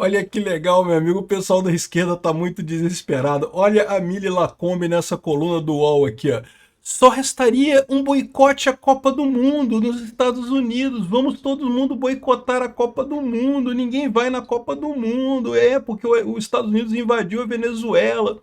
Olha que legal, meu amigo. O pessoal da esquerda tá muito desesperado. Olha a Mili Lacombe nessa coluna do UOL aqui, ó. Só restaria um boicote à Copa do Mundo nos Estados Unidos. Vamos todo mundo boicotar a Copa do Mundo. Ninguém vai na Copa do Mundo. É, porque os Estados Unidos invadiu a Venezuela.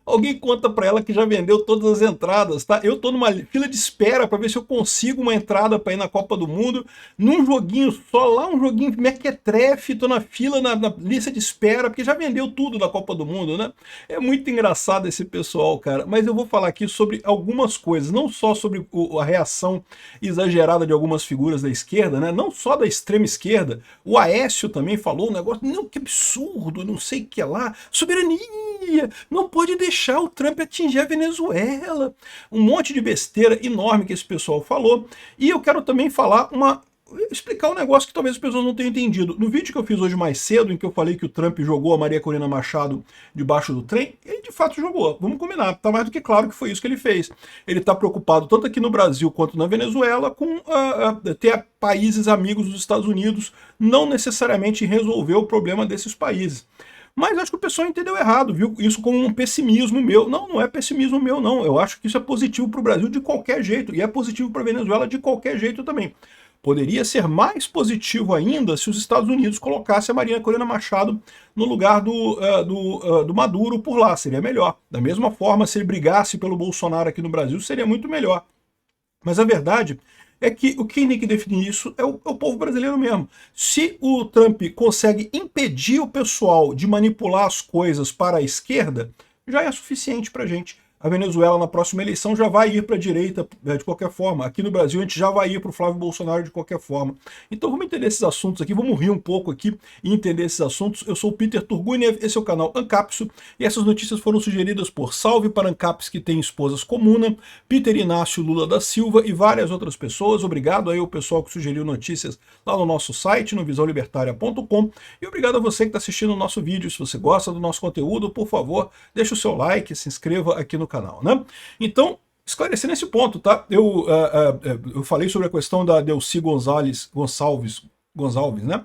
Alguém conta pra ela que já vendeu todas as entradas, tá? Eu tô numa fila de espera pra ver se eu consigo uma entrada pra ir na Copa do Mundo, num joguinho só, lá um joguinho mequetrefe, tô na fila, na lista de espera, porque já vendeu tudo da Copa do Mundo, né? É muito engraçado esse pessoal, cara. Mas eu vou falar aqui sobre algumas coisas, não só sobre a reação exagerada de algumas figuras da esquerda, né? Não só da extrema esquerda, o Aécio também falou um negócio, não, que absurdo, não sei o que lá, soberania, não pode deixar o Trump atingir a Venezuela. Um monte de besteira enorme que esse pessoal falou. E eu quero também falar explicar um negócio que talvez as pessoas não tenham entendido. No vídeo que eu fiz hoje mais cedo, em que eu falei que o Trump jogou a Maria Corina Machado debaixo do trem, ele de fato jogou. Vamos combinar, tá mais do que claro que foi isso que ele fez. Ele está preocupado tanto aqui no Brasil quanto na Venezuela com ter países amigos dos Estados Unidos, não necessariamente resolver o problema desses países. Mas acho que o pessoal entendeu errado, viu isso como um pessimismo meu. Não, não é pessimismo meu, não. Eu acho que isso é positivo para o Brasil de qualquer jeito, e é positivo para a Venezuela de qualquer jeito também. Poderia ser mais positivo ainda se os Estados Unidos colocassem a Maria Corina Machado no lugar do Maduro por lá, seria melhor. Da mesma forma, se ele brigasse pelo Bolsonaro aqui no Brasil, seria muito melhor. Mas a verdade é que quem tem que definir isso é o povo brasileiro mesmo. Se o Trump consegue impedir o pessoal de manipular as coisas para a esquerda, já é suficiente para a gente. A Venezuela na próxima eleição já vai ir para a direita de qualquer forma. Aqui no Brasil a gente já vai ir para o Flávio Bolsonaro de qualquer forma. Então vamos entender esses assuntos aqui, vamos rir um pouco aqui e entender esses assuntos. Eu sou o Peter Turguniev, esse é o canal Ancapso, e essas notícias foram sugeridas por Salve para Ancaps, que tem esposas comuna, Peter Inácio Lula da Silva e várias outras pessoas. Obrigado aí ao pessoal que sugeriu notícias lá no nosso site, no visãolibertaria.com, e obrigado a você que está assistindo o nosso vídeo. Se você gosta do nosso conteúdo, por favor, deixa o seu like, se inscreva aqui no canal, né? Então, esclarecer nesse ponto, tá? Eu falei sobre a questão da Delcy Gonçalves, né?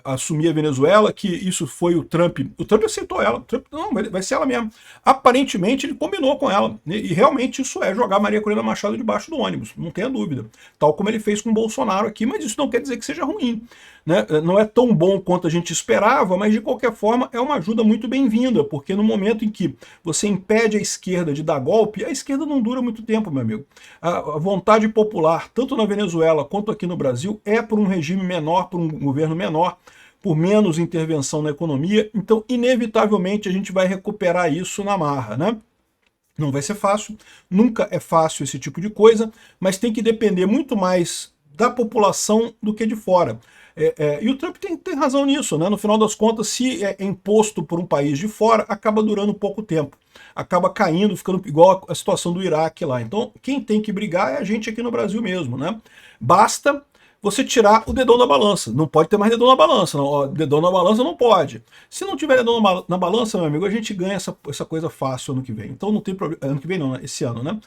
Assumir a Venezuela, que isso foi o Trump aceitou ela, o Trump, não, vai ser ela mesmo. Aparentemente ele combinou com ela, e realmente isso é jogar Maria Corina Machado debaixo do ônibus, não tenha dúvida, tal como ele fez com o Bolsonaro aqui, mas isso não quer dizer que seja ruim, né? Não é tão bom quanto a gente esperava, mas de qualquer forma é uma ajuda muito bem-vinda, porque no momento em que você impede a esquerda de dar golpe, a esquerda não dura muito tempo, meu amigo. A vontade popular, tanto na Venezuela quanto aqui no Brasil, é por um regime menor, por um governo menor, por menos intervenção na economia, então inevitavelmente a gente vai recuperar isso na marra, né? Não vai ser fácil, nunca é fácil esse tipo de coisa, mas tem que depender muito mais da população do que de fora. E o Trump tem razão nisso, né? No final das contas, se é imposto por um país de fora, acaba durando pouco tempo. Acaba caindo, ficando igual a situação do Iraque lá. Então, quem tem que brigar é a gente aqui no Brasil mesmo, né? Basta você tirar o dedão da balança. Não pode ter mais dedão na balança. Não. Ó, dedão na balança não pode. Se não tiver dedão na balança, meu amigo, a gente ganha essa coisa fácil ano que vem. Então não tem problema. Ano que vem não, né? Esse ano, né?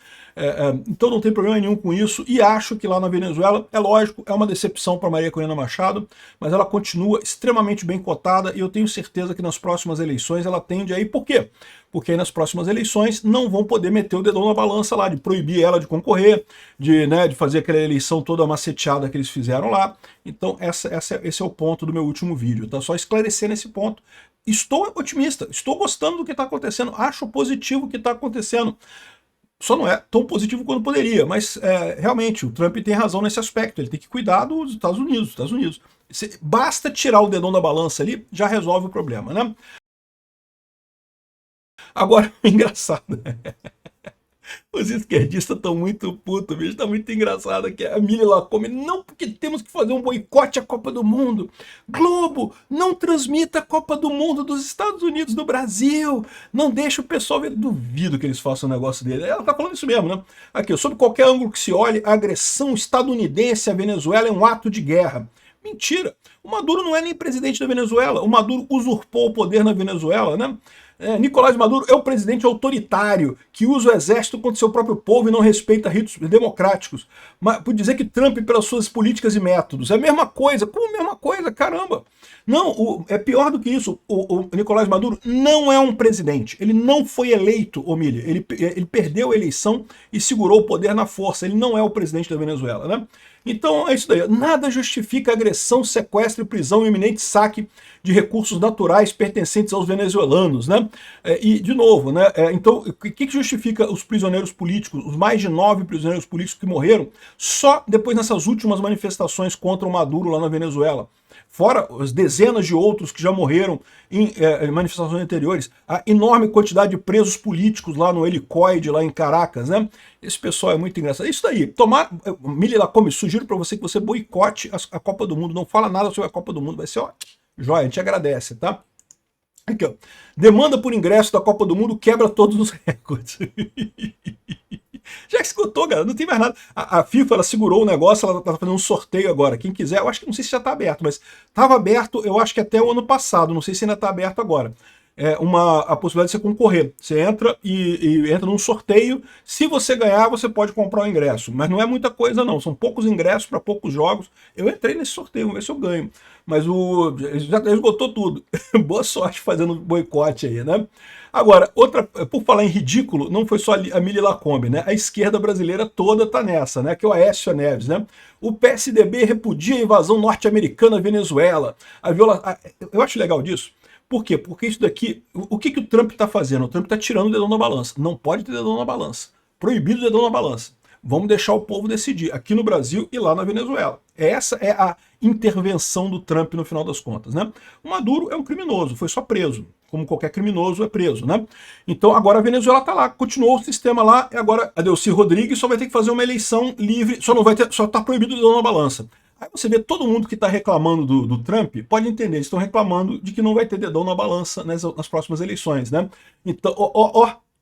Então não tem problema nenhum com isso. E acho que lá na Venezuela, é lógico, é uma decepção para Maria Corina Machado, mas ela continua extremamente bem cotada e eu tenho certeza que nas próximas eleições ela tende a ir. Por quê? Porque aí nas próximas eleições não vão poder meter o dedão na balança lá, de proibir ela de concorrer, de fazer aquela eleição toda maceteada que eles fizeram lá. Então esse é o ponto do meu último vídeo, tá? Só esclarecer nesse ponto. Estou otimista, estou gostando do que está acontecendo, acho positivo o que está acontecendo. Só não é tão positivo quanto poderia, mas realmente o Trump tem razão nesse aspecto, ele tem que cuidar dos Estados Unidos. Basta tirar o dedão da balança ali, já resolve o problema, né? Agora, engraçado, os esquerdistas estão muito putos, bicho, está muito engraçado aqui. A Mili Lacombe, não, porque temos que fazer um boicote à Copa do Mundo. Globo, não transmita a Copa do Mundo dos Estados Unidos do Brasil. Não deixa o pessoal ver. Duvido que eles façam um negócio dele. Ela tá falando isso mesmo, né? Aqui, sob qualquer ângulo que se olhe, a agressão estadunidense à Venezuela é um ato de guerra. Mentira. O Maduro não é nem presidente da Venezuela. O Maduro usurpou o poder na Venezuela, né? Nicolás Maduro é o presidente autoritário que usa o exército contra seu próprio povo e não respeita ritos democráticos. Mas por dizer que Trump, pelas suas políticas e métodos, é a mesma coisa. Como a mesma coisa? Caramba! Não, é pior do que isso. O Nicolás Maduro não é um presidente. Ele não foi eleito, Omília. Ele perdeu a eleição e segurou o poder na força. Ele não é o presidente da Venezuela, né? Então é isso daí. Nada justifica agressão, sequestro, prisão e iminente saque de recursos naturais pertencentes aos venezuelanos, né? E, de novo, né? Então, o que justifica os prisioneiros políticos, os mais de 9 prisioneiros políticos que morreram só depois dessas últimas manifestações contra o Maduro lá na Venezuela? Fora as dezenas de outros que já morreram em manifestações anteriores, a enorme quantidade de presos políticos lá no helicoide, lá em Caracas, né? Esse pessoal é muito engraçado. Isso daí, Mili Lacombe, sugiro para você que você boicote a Copa do Mundo, não fala nada sobre a Copa do Mundo, vai ser, ó, joia, a gente agradece, tá? Aqui, ó. Demanda por ingresso da Copa do Mundo quebra todos os recordes. Já escutou, galera, não tem mais nada. A FIFA, ela segurou o negócio, ela tá fazendo um sorteio agora. Quem quiser, eu acho que, não sei se já tá aberto, mas estava aberto, eu acho que até o ano passado, não sei se ainda tá aberto agora. A possibilidade de você concorrer. Você entra e entra num sorteio. Se você ganhar, você pode comprar o ingresso. Mas não é muita coisa, não. São poucos ingressos para poucos jogos. Eu entrei nesse sorteio, vamos ver se eu ganho. Mas já esgotou tudo. Boa sorte fazendo boicote aí, né? Agora, por falar em ridículo, não foi só a Mili Lacombe, né? A esquerda brasileira toda tá nessa, né? Que é o Aécio Neves, né? O PSDB repudia a invasão norte-americana à Venezuela. Eu acho legal disso. Por quê? Porque isso daqui, o que o Trump está fazendo? O Trump está tirando o dedão da balança. Não pode ter dedão na balança. Proibido o dedão na balança. Vamos deixar o povo decidir, aqui no Brasil e lá na Venezuela. Essa é a intervenção do Trump no final das contas, né? O Maduro é um criminoso, foi só preso. Como qualquer criminoso é preso, né? Então agora a Venezuela está lá, continuou o sistema lá, e agora a Delcy Rodrigues só vai ter que fazer uma eleição livre, só está proibido o dedão na balança. Aí você vê todo mundo que está reclamando do Trump, pode entender, eles estão reclamando de que não vai ter dedão na balança nas próximas eleições, né? Então,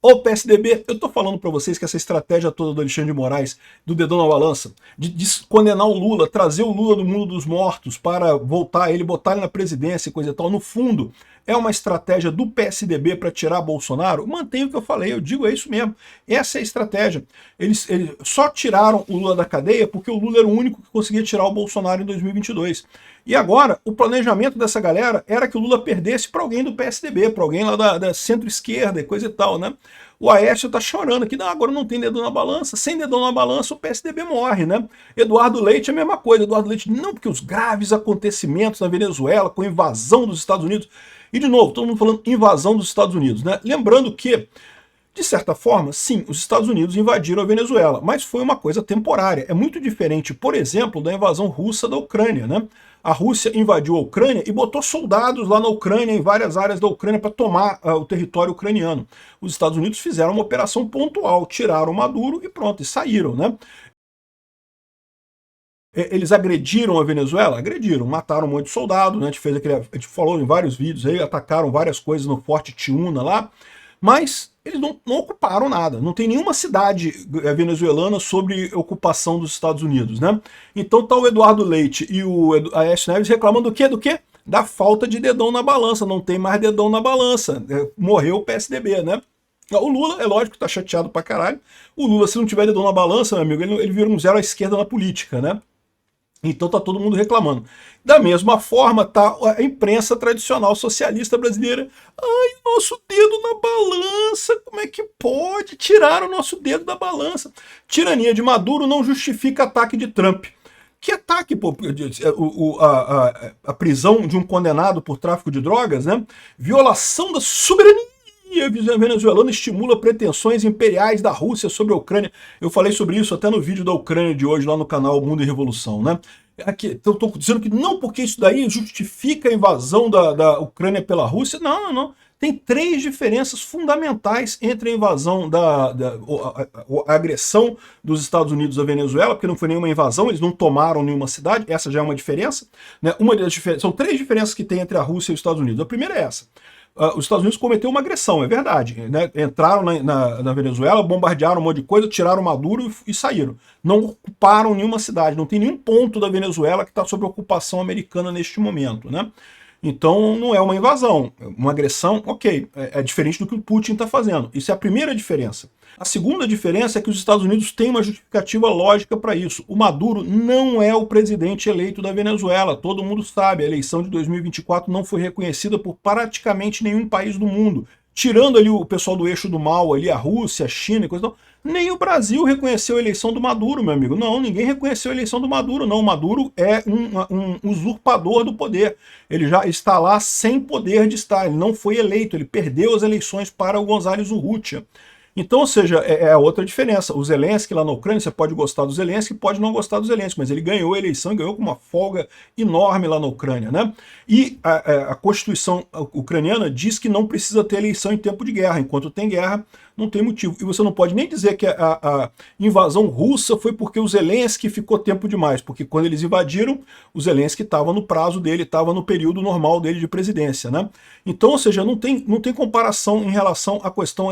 o PSDB, eu estou falando para vocês que essa estratégia toda do Alexandre de Moraes, do dedão na balança, de condenar o Lula, trazer o Lula do mundo dos mortos para voltar ele, botar ele na presidência e coisa e tal, no fundo, é uma estratégia do PSDB para tirar Bolsonaro? Mantenho o que eu falei, eu digo, é isso mesmo. Essa é a estratégia. Eles só tiraram o Lula da cadeia porque o Lula era o único que conseguia tirar o Bolsonaro em 2022. E agora, o planejamento dessa galera era que o Lula perdesse para alguém do PSDB, para alguém lá da centro-esquerda e coisa e tal, né? O Aécio tá chorando aqui, não, agora não tem dedão na balança, sem dedão na balança o PSDB morre, né? Eduardo Leite é a mesma coisa, Eduardo Leite, não, porque os graves acontecimentos na Venezuela, com a invasão dos Estados Unidos, e de novo, todo mundo falando invasão dos Estados Unidos, né? Lembrando que, de certa forma, sim, os Estados Unidos invadiram a Venezuela, mas foi uma coisa temporária. É muito diferente, por exemplo, da invasão russa da Ucrânia, né? A Rússia invadiu a Ucrânia e botou soldados lá na Ucrânia, em várias áreas da Ucrânia, para tomar o território ucraniano. Os Estados Unidos fizeram uma operação pontual, tiraram o Maduro e pronto, e saíram, né? Eles agrediram a Venezuela? Agrediram, mataram um monte de soldados, né? A gente falou em vários vídeos aí, atacaram várias coisas no Forte Tiuna lá, mas eles não ocuparam nada. Não tem nenhuma cidade venezuelana sobre ocupação dos Estados Unidos, né? Então tá o Eduardo Leite e o Aécio Neves reclamando do quê? Do quê? Da falta de dedão na balança. Não tem mais dedão na balança. Morreu o PSDB, né? O Lula, é lógico, tá chateado pra caralho. O Lula, se não tiver dedão na balança, meu amigo, ele vira um zero à esquerda na política, né? Então tá todo mundo reclamando. Da mesma forma tá a imprensa tradicional socialista brasileira. Ai, nosso dedo na balança, como é que pode tirar o nosso dedo da balança? Tirania de Maduro não justifica ataque de Trump. Que ataque, pô? A prisão de um condenado por tráfico de drogas, né? Violação da soberania venezuelana estimula pretensões imperiais da Rússia sobre a Ucrânia. Eu falei sobre isso até no vídeo da Ucrânia de hoje, lá no canal Mundo e Revolução, né? Aqui, eu estou dizendo que não porque isso daí justifica a invasão da Ucrânia pela Rússia. Não, não. Tem 3 diferenças fundamentais entre a invasão, a agressão dos Estados Unidos à Venezuela, porque não foi nenhuma invasão, eles não tomaram nenhuma cidade, essa já é uma diferença, né? São 3 diferenças que tem entre a Rússia e os Estados Unidos. A primeira é essa. os Estados Unidos cometeu uma agressão, é verdade, né? Entraram na Venezuela, bombardearam um monte de coisa, tiraram Maduro e saíram. Não ocuparam nenhuma cidade, não tem nenhum ponto da Venezuela que está sob ocupação americana neste momento, né? Então não é uma invasão, uma agressão, ok, é diferente do que o Putin está fazendo. Isso é a primeira diferença. A segunda diferença é que os Estados Unidos têm uma justificativa lógica para isso. O Maduro não é o presidente eleito da Venezuela, todo mundo sabe, a eleição de 2024 não foi reconhecida por praticamente nenhum país do mundo. Tirando ali o pessoal do eixo do mal, ali a Rússia, a China e coisa tal, nem o Brasil reconheceu a eleição do Maduro, meu amigo. Não, ninguém reconheceu a eleição do Maduro, não. O Maduro é um usurpador do poder. Ele já está lá sem poder de estar. Ele não foi eleito, ele perdeu as eleições para o González Urrutia. Então, ou seja, é a outra diferença. O Zelensky lá na Ucrânia, você pode gostar do Zelensky, pode não gostar do Zelensky, mas ele ganhou a eleição e ganhou com uma folga enorme lá na Ucrânia, né? E a Constituição ucraniana diz que não precisa ter eleição em tempo de guerra. Enquanto tem guerra, não tem motivo. E você não pode nem dizer que a invasão russa foi porque o Zelensky ficou tempo demais, porque quando eles invadiram, o Zelensky estava no prazo dele, estava no período normal dele de presidência, né? Então, ou seja, não tem comparação em relação à questão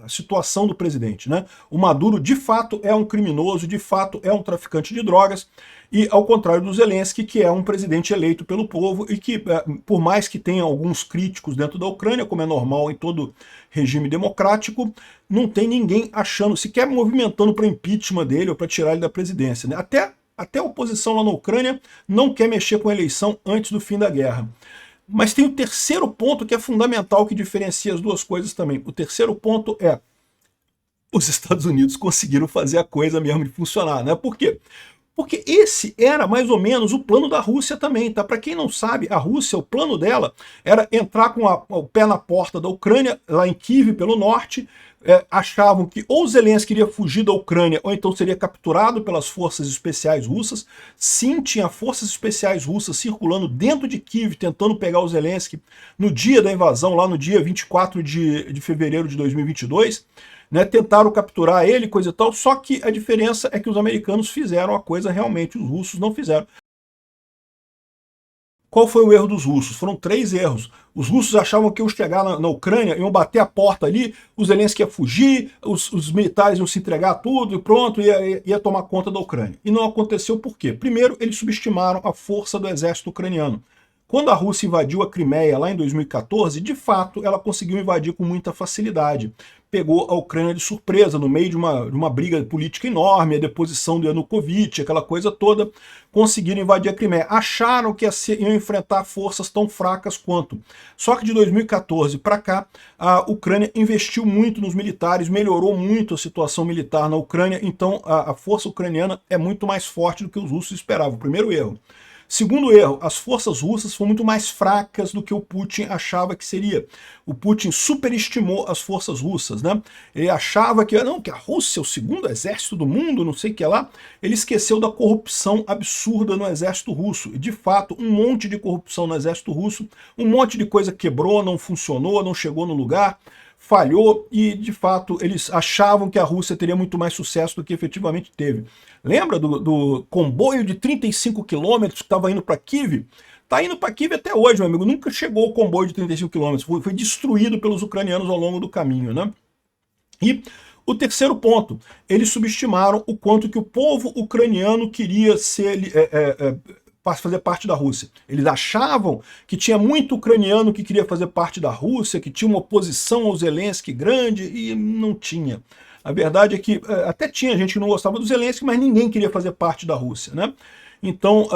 a situação do presidente, né? O Maduro, de fato, é um criminoso, de fato, é um traficante de drogas, e ao contrário do Zelensky, que é um presidente eleito pelo povo e que, por mais que tenha alguns críticos dentro da Ucrânia, como é normal em todo regime democrático, não tem ninguém achando, sequer movimentando para impeachment dele ou para tirar ele da presidência, né? Até a oposição lá na Ucrânia não quer mexer com a eleição antes do fim da guerra. Mas tem o terceiro ponto que é fundamental, que diferencia as duas coisas também. O terceiro ponto é: os Estados Unidos conseguiram fazer a coisa mesmo de funcionar, né? Por quê? Porque esse era mais ou menos o plano da Rússia também, tá? Para quem não sabe, a Rússia, o plano dela era entrar com o pé na porta da Ucrânia, lá em Kiev, pelo norte. Achavam que ou o Zelensky iria fugir da Ucrânia, ou então seria capturado pelas forças especiais russas. Sim, tinha forças especiais russas circulando dentro de Kiev, tentando pegar o Zelensky no dia da invasão, lá no dia 24 de fevereiro de 2022. Né, tentaram capturar ele, coisa e tal, só que a diferença é que os americanos fizeram a coisa realmente, os russos não fizeram. Qual foi o erro dos russos? Foram 3 erros. Os russos achavam que iam chegar na Ucrânia, iam bater a porta ali, o Zelensky ia fugir, os militares iam se entregar tudo e pronto, ia tomar conta da Ucrânia. E não aconteceu por quê? Primeiro, eles subestimaram a força do exército ucraniano. Quando a Rússia invadiu a Crimeia lá em 2014, de fato, ela conseguiu invadir com muita facilidade. Pegou a Ucrânia de surpresa, no meio de uma briga política enorme, a deposição do Yanukovych, aquela coisa toda, conseguiram invadir a Crimeia. Acharam que iam enfrentar forças tão fracas quanto. Só que de 2014 para cá, a Ucrânia investiu muito nos militares, melhorou muito a situação militar na Ucrânia, então a força ucraniana é muito mais forte do que os russos esperavam. Primeiro erro. Segundo erro, as forças russas foram muito mais fracas do que o Putin achava que seria. O Putin superestimou as forças russas, né? Ele achava que a Rússia é o segundo exército do mundo, não sei o que lá. Ele esqueceu da corrupção absurda no exército russo. E, de fato, um monte de corrupção no exército russo, um monte de coisa quebrou, não funcionou, não chegou no lugar, falhou e, de fato, eles achavam que a Rússia teria muito mais sucesso do que efetivamente teve. Lembra do comboio de 35 quilômetros que estava indo para Kiev? Está indo para Kiev até hoje, meu amigo. Nunca chegou o comboio de 35 quilômetros. Foi destruído pelos ucranianos ao longo do caminho, né? E o terceiro ponto, eles subestimaram o quanto que o povo ucraniano queria fazer parte da Rússia. Eles achavam que tinha muito ucraniano que queria fazer parte da Rússia, que tinha uma oposição ao Zelensky grande, e não tinha. A verdade é que até tinha gente que não gostava do Zelensky, mas ninguém queria fazer parte da Rússia, né? Então,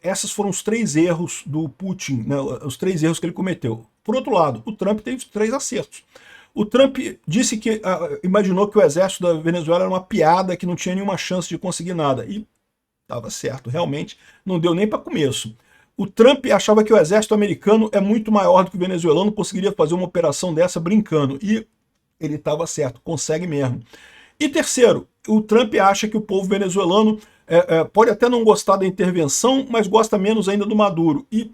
esses foram os 3 erros do Putin, né? Os 3 erros que ele cometeu. Por outro lado, o Trump teve 3 acertos. O Trump disse que imaginou que o exército da Venezuela era uma piada, que não tinha nenhuma chance de conseguir nada. E estava certo, realmente, não deu nem para começo. O Trump achava que o exército americano é muito maior do que o venezuelano, conseguiria fazer uma operação dessa brincando. E ele estava certo, consegue mesmo. E terceiro, o Trump acha que o povo venezuelano pode até não gostar da intervenção, mas gosta menos ainda do Maduro. E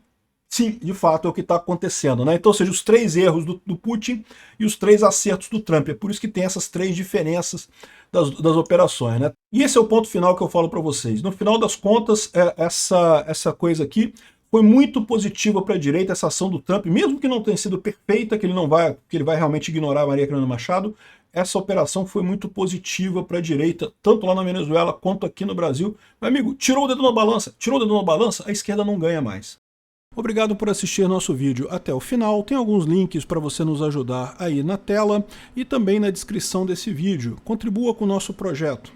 sim, de fato, é o que está acontecendo, né? Então, ou seja, os 3 erros do Putin e os 3 acertos do Trump. É por isso que tem essas 3 diferenças das operações, né? E esse é o ponto final que eu falo para vocês. No final das contas, essa coisa aqui Foi muito positiva para a direita essa ação do Trump, mesmo que não tenha sido perfeita, que ele vai realmente ignorar a Maria Cristina Machado. Essa operação foi muito positiva para a direita, tanto lá na Venezuela quanto aqui no Brasil. Meu amigo, tirou o dedo na balança, a esquerda não ganha mais. Obrigado por assistir nosso vídeo até o final. Tem alguns links para você nos ajudar aí na tela e também na descrição desse vídeo. Contribua com o nosso projeto.